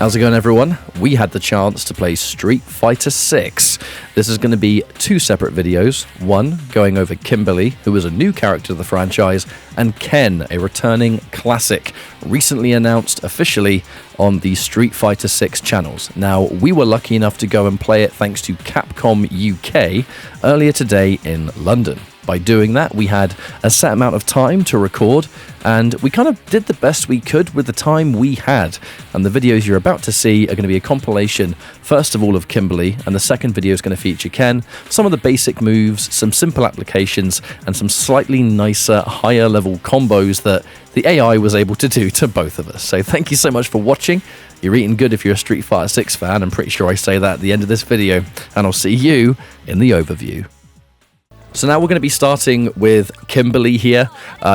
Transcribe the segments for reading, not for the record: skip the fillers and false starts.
How's it going, everyone? We had the chance to play Street Fighter 6. This is going to be two separate videos. One going over Kimberly, who is a new character to the franchise, and Ken, a returning classic, recently announced officially on the Street Fighter 6 channels. Now, we were lucky enough to go and play it thanks to Capcom UK earlier today in London. By doing that, we had a set amount of time to record, and we kind of did the best we could with the time we had. And the videos you're about to see are going to be a compilation, first of all, of Kimberly, and the second video is going to feature Ken, some of the basic moves, some simple applications, and some slightly nicer, higher level combos that the AI was able to do to both of us. So thank you so much for watching. You're eating good if you're a Street Fighter 6 fan. I'm pretty sure I say that at the end of this video, and I'll see you in the overview. So now we're going to be starting with Kimberly here.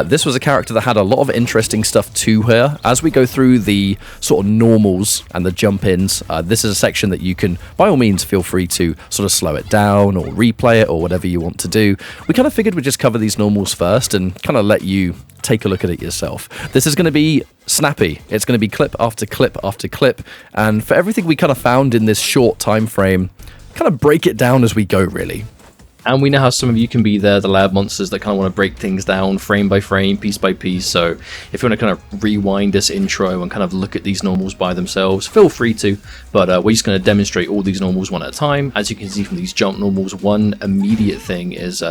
This was a character that had a lot of interesting stuff to her. As we go through the sort of normals and the jump-ins, this is a section that you can, by all means, feel free to sort of slow it down or replay it or whatever you want to do. We kind of figured we'd just cover these normals first and kind of let you take a look at it yourself. This is going to be snappy. It's going to be clip after clip after clip. And for everything we kind of found in this short time frame, kind of break it down as we go, really. And we know how some of you can be there, the lab monsters that kind of want to break things down frame by frame, piece by piece. So if you want to kind of rewind this intro and kind of look at these normals by themselves, feel free to. But we're just going to demonstrate all these normals one at a time. As you can see from these jump normals, one immediate thing is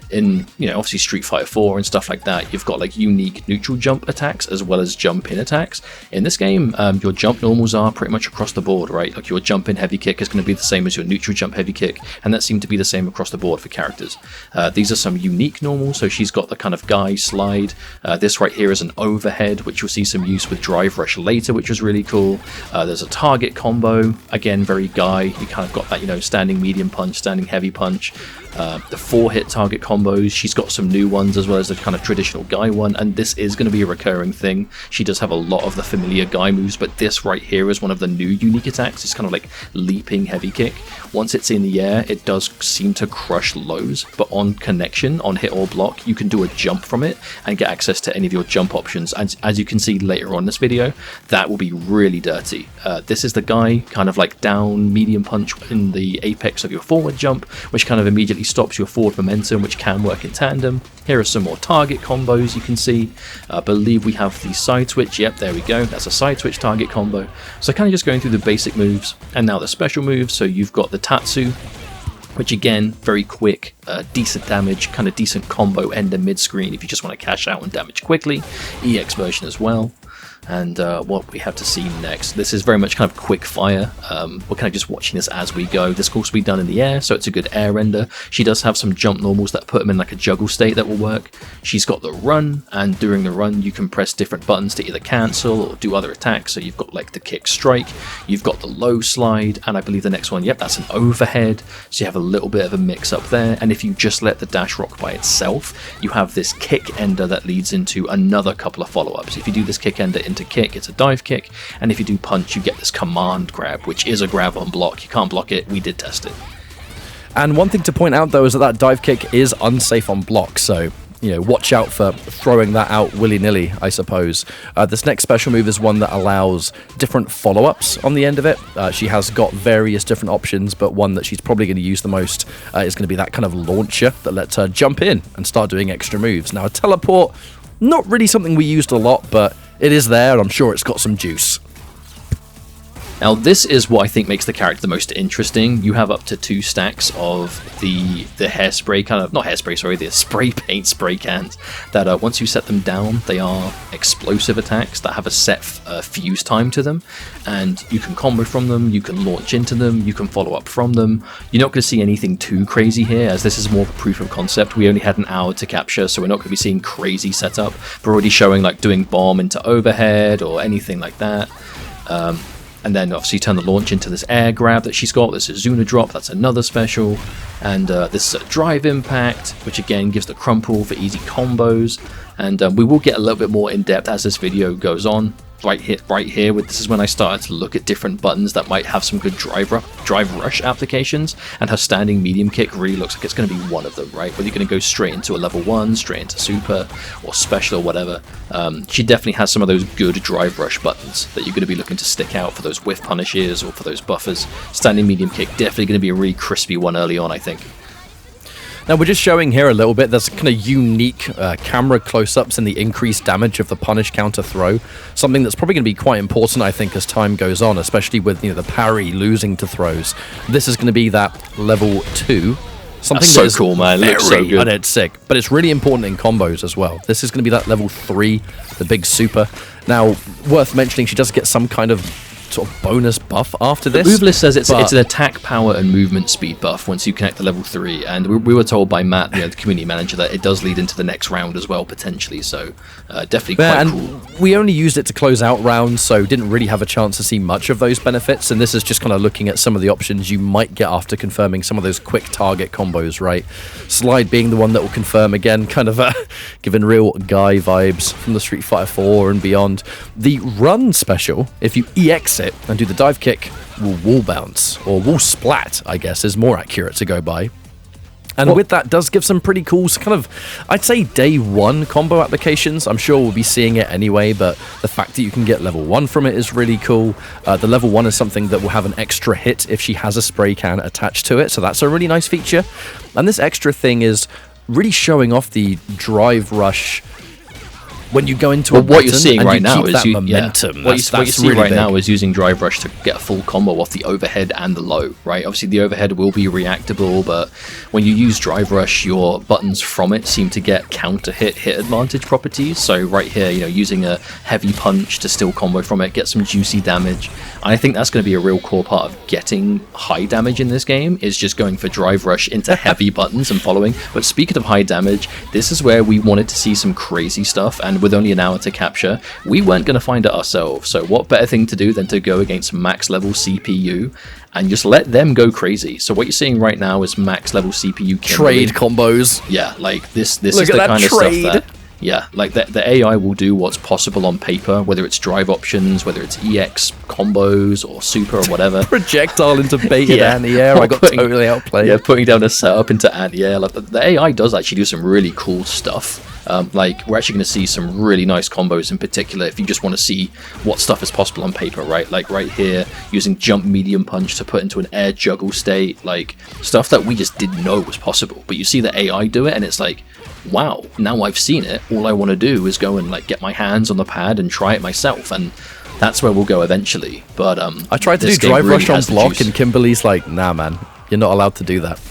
in, obviously Street Fighter 4 and stuff like that, you've got like unique neutral jump attacks as well as jump in attacks. In this game, your jump normals are pretty much across the board, right? Like your jump in heavy kick is going to be the same as your neutral jump heavy kick, and that seemed to be the same across the board for characters. These are some unique normals, so she's got the kind of guy slide. This right here is an overhead, which you'll see some use with Drive Rush later, which was really cool. There's a target combo, again, very guy. You kind of got that, standing medium punch, standing heavy punch. The 4-hit target combos, she's got some new ones as well as the kind of traditional guy one, and this is going to be a recurring thing. She does have a lot of the familiar guy moves, but this right here is one of the new unique attacks. It's kind of like leaping heavy kick. Once it's in the air, it does seem to crush lows, but on connection, on hit or block, you can do a jump from it and get access to any of your jump options. And as you can see later on in this video, that will be really dirty. This is the guy, kind of like down medium punch in the apex of your forward jump, which kind of immediately stops your forward momentum, which can work in tandem. Here are some more target combos you can see. I believe we have the side switch. Yep, there we go. That's a side switch target combo. So kind of just going through the basic moves and now the special moves. So you've got the Tatsu, which again, very quick, decent damage, kind of decent combo end and mid screen if you just want to cash out and damage quickly. EX version as well. And what we have to see next. This is very much kind of quick fire. We're kind of just watching this as we go. This course will be done in the air, so it's a good air render. She does have some jump normals that put them in like a juggle state that will work. She's got the run, and during the run you can press different buttons to either cancel or do other attacks. So you've got like the kick strike, you've got the low slide, and I believe the next one, yep, that's an overhead. So you have a little bit of a mix up there. And if you just let the dash rock by itself, you have this kick ender that leads into another couple of follow-ups. If you do this kick ender into kick, it's a dive kick, and if you do punch, you get this command grab, which is a grab on block. You can't block it. We did test it. And one thing to point out, though, is that dive kick is unsafe on block, so watch out for throwing that out willy-nilly, I suppose. This next special move is one that allows different follow-ups on the end of it. She has got various different options, but one that she's probably going to use the most is going to be that kind of launcher that lets her jump in and start doing extra moves. Now, a teleport, not really something we used a lot, but it is there, and I'm sure it's got some juice. Now this is what I think makes the character the most interesting. You have up to 2 stacks of the hairspray, the spray paint spray cans that once you set them down, they are explosive attacks that have a set fuse time to them, and you can combo from them, you can launch into them, you can follow up from them. You're not going to see anything too crazy here, as this is more of a proof of concept. We only had an hour to capture, so we're not going to be seeing crazy setup. We're already showing like doing bomb into overhead or anything like that. And then obviously turn the launch into this air grab that she's got. This is Zuna drop, that's another special. And this is a drive impact, which again gives the crumple for easy combos. And we will get a little bit more in depth as this video goes on. Right here, this is when I started to look at different buttons that might have some good drive rush applications, and her standing medium kick really looks like it's going to be one of them, right? Whether you're going to go straight into a level 1, straight into super, or special, or whatever. She definitely has some of those good drive rush buttons that you're going to be looking to stick out for those whiff punishes or for those buffers. Standing medium kick, definitely going to be a really crispy one early on, I think. Now we're just showing here a little bit, there's kind of unique camera close-ups in the increased damage of the punish counter throw, something that's probably going to be quite important I think as time goes on, especially with the parry losing to throws. This is going to be that level 2. Something that's so cool, man. It looks so good. And it's sick, but it's really important in combos as well. This is going to be that level 3, the big super. Now, worth mentioning, she does get some kind of sort of bonus buff after this. The move list says it's an attack power and movement speed buff once you connect to level 3, and we were told by Matt, the community manager, that it does lead into the next round as well potentially, so definitely quite cool. We only used it to close out rounds, so didn't really have a chance to see much of those benefits, and this is just kind of looking at some of the options you might get after confirming some of those quick target combos, right? Slide being the one that will confirm again, kind of giving real Guy vibes from the Street Fighter 4 and beyond. The run special, if you EX it and do the dive kick, will wall bounce, or wall splat, I guess is more accurate to go by. And with that does give some pretty cool kind of, I'd say, day 1 combo applications. I'm sure we'll be seeing it anyway, but the fact that you can get level 1 from it is really cool. The level 1 is something that will have an extra hit if she has a spray can attached to it, so that's a really nice feature. And this extra thing is really showing off the drive rush when you go into what you're seeing right now is momentum. What you're seeing right now is using drive rush to get a full combo off the overhead and the low, right? Obviously the overhead will be reactable, but when you use drive rush, your buttons from it seem to get counter hit advantage properties. So right here, using a heavy punch to still combo from it, get some juicy damage. I think that's going to be a real core part of getting high damage in this game, is just going for drive rush into heavy buttons and following. But speaking of high damage, this is where we wanted to see some crazy stuff, and with only an hour to capture, we weren't going to find it ourselves. So what better thing to do than to go against max level CPU and just let them go crazy. So what you're seeing right now is max level CPU Kimberly. Trade combos. Yeah, like this is the kind of stuff that, yeah, like the AI will do what's possible on paper, whether it's drive options, whether it's EX combos or super or whatever. Projectile into baited anti-air. I got totally outplayed. Yeah, putting down a setup into anti-air. Like the AI does actually do some really cool stuff. Like we're actually going to see some really nice combos in particular if you just want to see what stuff is possible on paper, right? Like right here, using jump medium punch to put into an air juggle state, like stuff that we just didn't know was possible. But you see the AI do it and it's like, wow, now I've seen it, all I want to do is go and like get my hands on the pad and try it myself, and that's where we'll go eventually. But I tried to do drive rush on block and Kimberly's like, nah man, you're not allowed to do that.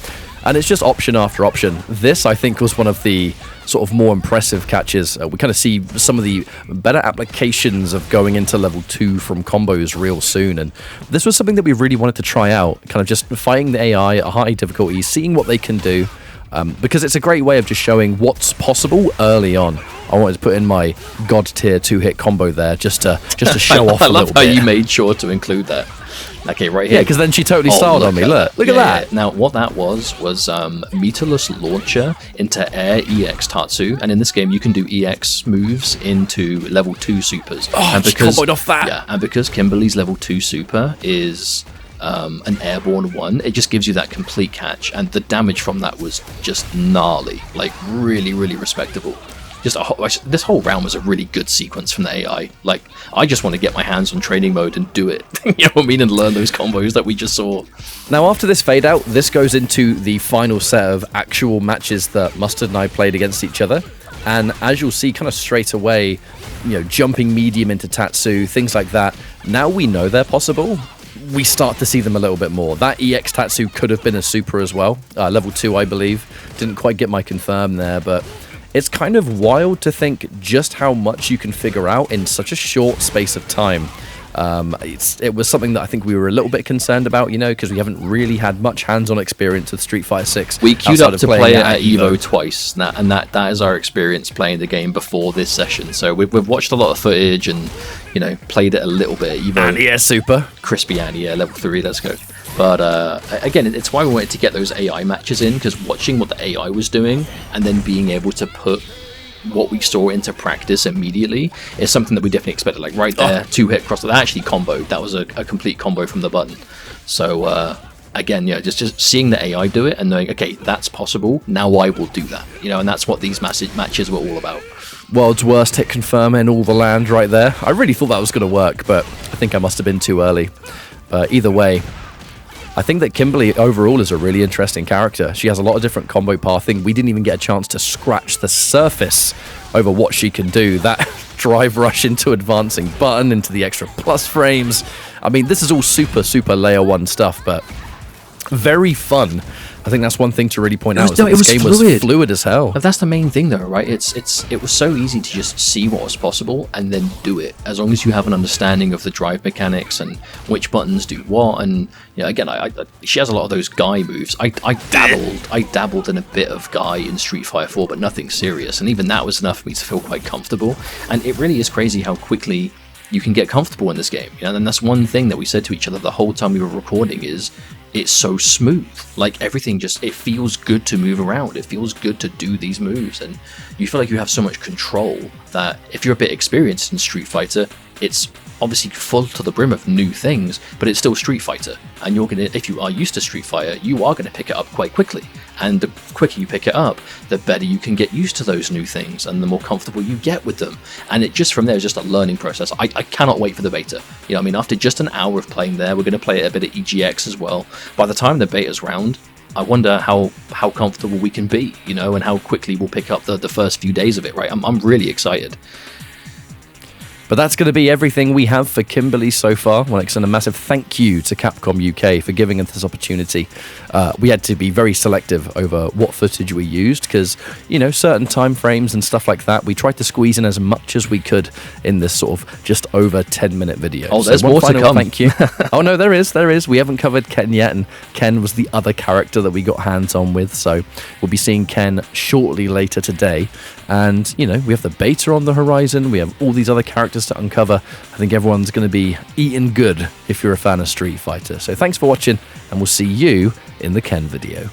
And it's just option after option. This, I think, was one of the sort of more impressive catches. We kind of see some of the better applications of going into level 2 from combos real soon. And this was something that we really wanted to try out, kind of just fighting the AI at high difficulty, seeing what they can do. Because it's a great way of just showing what's possible early on. I wanted to put in my god tier 2-hit combo there just to show off a little bit. I love how you made sure to include that. Okay, right here. Yeah, because then she totally styled on me. Look at that. Now, what that was meterless launcher into air EX Tatsu, and in this game you can do EX moves into level 2 supers. Oh, and because she comboed off that. Yeah, and because Kimberly's level 2 super is an airborne one, it just gives you that complete catch, and the damage from that was just gnarly, like really, really respectable. This whole round was a really good sequence from the AI. Like, I just want to get my hands on training mode and do it. You know what I mean? And learn those combos that we just saw. Now, after this fade out, this goes into the final set of actual matches that Mustard and I played against each other. And as you'll see kind of straight away, jumping medium into Tatsu, things like that. Now we know they're possible. We start to see them a little bit more. That EX Tatsu could have been a super as well. Level 2, I believe. Didn't quite get my confirm there, but it's kind of wild to think just how much you can figure out in such a short space of time. It was something that I think we were a little bit concerned about, because we haven't really had much hands-on experience with Street Fighter 6. We queued up to play it at Evo twice, and that is our experience playing the game before this session. So we've watched a lot of footage and played it a little bit at Evo. Anti-air super. Crispy anti-air, level 3, let's go. But again, it's why we wanted to get those AI matches in, because watching what the AI was doing and then being able to put what we saw into practice immediately is something that we definitely expected. Like right there, 2-hit cross, that actually comboed. That was a complete combo from the button. So again, just seeing the AI do it and knowing, okay, that's possible. Now I will do that. And that's what these matches were all about. World's worst hit confirm in all the land right there. I really thought that was going to work, but I think I must have been too early. But either way, I think that Kimberly overall is a really interesting character. She has a lot of different combo pathing. We didn't even get a chance to scratch the surface over what she can do. That drive rush into advancing button, into the extra plus frames. I mean, this is all super, super layer 1 stuff, but very fun. I think that's one thing to really point out. This game was fluid as hell. That's the main thing, though, right? It was so easy to just see what was possible and then do it. As long as you have an understanding of the drive mechanics and which buttons do what. And again, she has a lot of those Guy moves. I dabbled in a bit of Guy in Street Fighter 4, but nothing serious. And even that was enough for me to feel quite comfortable. And it really is crazy how quickly you can get comfortable in this game. And that's one thing that we said to each other the whole time we were recording is, it's so smooth. Like everything it feels good to move around. It feels good to do these moves, and you feel like you have so much control that if you're a bit experienced in Street Fighter, it's obviously full to the brim of new things, but it's still Street Fighter. And if you are used to Street Fighter, you are going to pick it up quite quickly. And the quicker you pick it up, the better you can get used to those new things and the more comfortable you get with them. And it just from there is just a learning process. I cannot wait for the beta. After just an hour of playing there, we're going to play a bit at EGX as well. By the time the beta's round, I wonder how comfortable we can be, and how quickly we'll pick up the first few days of it, right? I'm really excited. But that's going to be everything we have for Kimberly so far. I want to extend a massive thank you to Capcom UK for giving us this opportunity. We had to be very selective over what footage we used because, certain time frames and stuff like that, we tried to squeeze in as much as we could in this sort of just over 10-minute video. Oh, there's more to come. Thank you. Oh, no, there is. We haven't covered Ken yet, and Ken was the other character that we got hands on with, so we'll be seeing Ken shortly later today. And, we have the beta on the horizon. We have all these other characters to uncover. I think everyone's going to be eating good if you're a fan of Street Fighter. So thanks for watching, and we'll see you in the Ken video.